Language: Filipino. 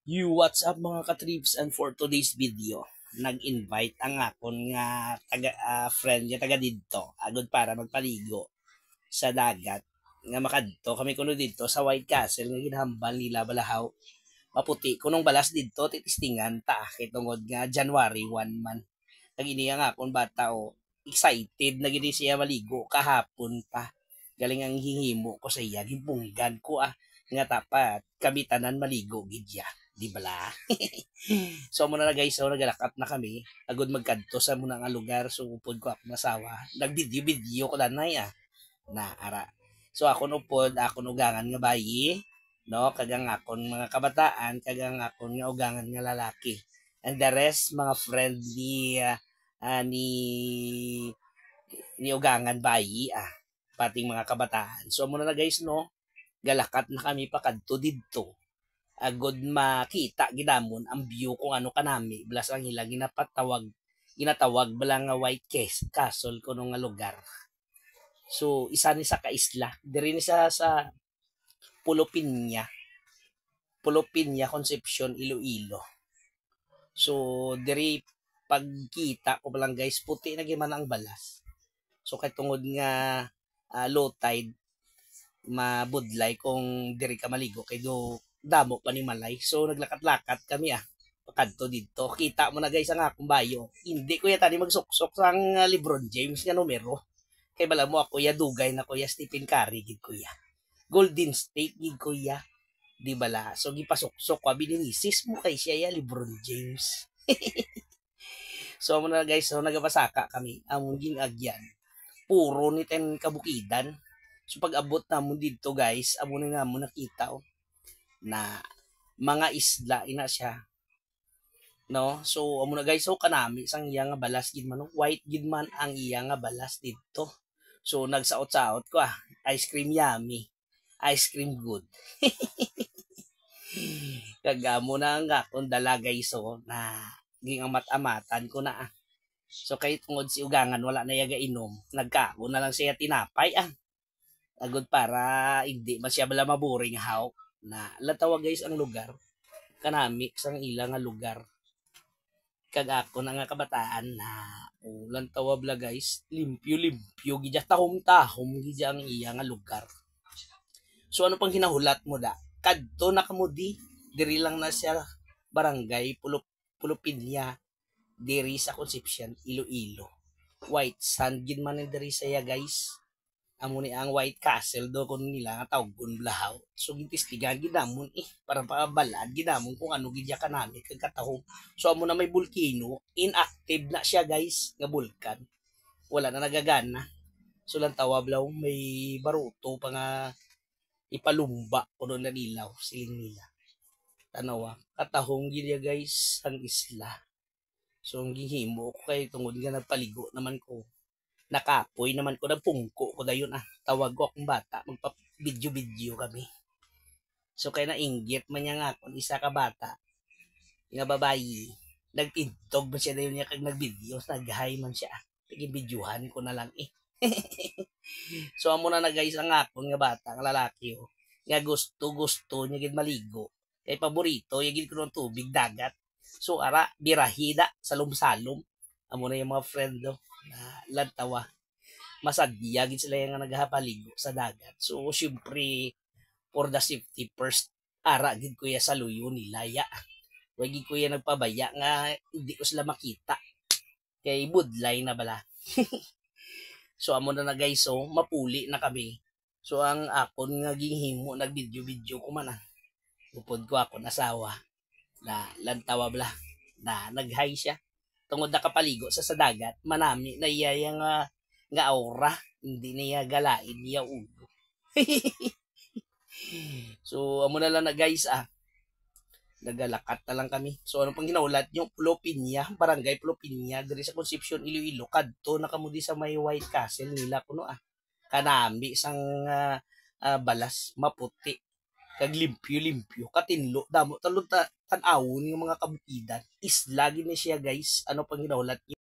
What's up mga katrips, and for today's video, nag-invite ang akon nga friend nga taga didto agud para magpaligo sa dagat nga makadto kami kuno didto sa White Castle nga ginhambal nila balahaw maputi kunong balas didto titistingan ta kitungod nga January 1 man nagini ang akon bata o excited na gini siya maligo kahapon pa galing ang hihimo ko sa iya gimbunggan ko nga tapat kami tanan maligo gidya di bala. So muna na guys, so nagalakat na kami. Agud magkadto sa muna nga lugar. So upod ko ako masawa. Nag-video ko danay na ara. So ako upod, ako ugangan nga bayi. No, kagang akon mga kabataan, kagang akon nga ugangan nga lalaki. And the rest, mga friend ni ugangan bayi pating mga kabataan. So muna na guys no, galakat na kami pakadto didto agod makita ginamon ang view kung ano kanami blas ang ilang ginatawag bala nga White Castle kuno nga lugar. So isa ni sa kaisla diri ni sa Pulo Piña Concepcion Iloilo. So diri pagkita ko lang guys puti na giman ang balas. So kay tungod nga low tide mabudlay kung diri ka maligo kay do damo pa ni Malay. So naglakat-lakat kami pakadto dito. Kita mo na guys ang akong bayo. Hindi ko yata ni magsuksok sang LeBron James nga numero. Kay bala mo ako ya dugay na ko ya Stephen Curry gid ko ya. Golden State gid ko ya. Di bala. So gipasuksok ko bininisis mo kay siya ya LeBron James. So mo na guys, so nagapasaka kami among ginagyan. Puro ni ten kabukidan. So pag abot namon dito guys, amo na namon nakita na mga isla ina siya no. So amo na guys, so kanami sang iya nga balas gid man white gid man ang iya nga balas dito. So nagsaot-saot ko ice cream yummy, ice cream good. Kagamo na nga kung dala guys so na ging amat-amatan ko na So kay tungod si ugangan wala na yaga inom, nagkaon na lang siya tinapay agud para hindi man siya bala maboring how na latawa guys ang lugar kanami sang ilang nga lugar kag ako na nga kabataan na ulan tawa bla guys limpyo gidya tahom gidya ang iya nga lugar. So ano pang hinahulat mo kadto na kamo diri lang na siya barangay Pulo Piña diri sa Concepcion Iloilo. White sand gid man diri saya guys. Amo ni ang White Castle do kun nila nga tawag kun blahaw. So gintistigan ginamon para pabalad ginamon kung ano gidya kanami kag katahom. So amo na may bulkino, inactive na siya guys nga bulkan. Wala na nagagana. So lang tawablaw may baruto pa nga ipalumba kuno na nilaw siling nila. Tanawa, katahong gidya guys ang isla. So ang gihimo ko kay tungod nga nagpaligo naman ko nakapoy naman ko nagpungko ko dayon tawag ko akong bata magpa-video kami. So kay nainggit man niya nga kung isa ka bata nga babayi nagtintog ba siya dayon niya kag nagvideo naghay man siya videohan ko na lang So amo na guys ang akon nga bata nga lalaki nga gusto niya gid maligo kay paborito ya gid ko ng tubig dagat. So ara birahida salom-salom amo na yung mga friend na lantawa masadya gid sila nga naghapaligo sa dagat. So syempre for the safety first ara gid ko ya sa luyo nila ya wag gid ko ya nagpabaya nga hindi ko sila makita kay budlay na bala. So amo na guys, so mapuli na kami. So ang akon nga ginhimo nagvideo ko man upod ko ako asawa na lantawa bala na naghay siya tungod nakapaligo sa dagat manami na iya nga aura hindi niya galain niya ulo. So amo na lang na guys nagalakat na lang kami. So ano pang ginaulat yung Pulo Piña, barangay Pulo Piña diri sa Concepcion Iloilo kadto na kamo di sa may White Castle nila kuno kanami sang balas maputi kag limpyo katinlo damo talon tan-awon ng mga kabukidan isla gid ni siya guys. Ano pang ginaulat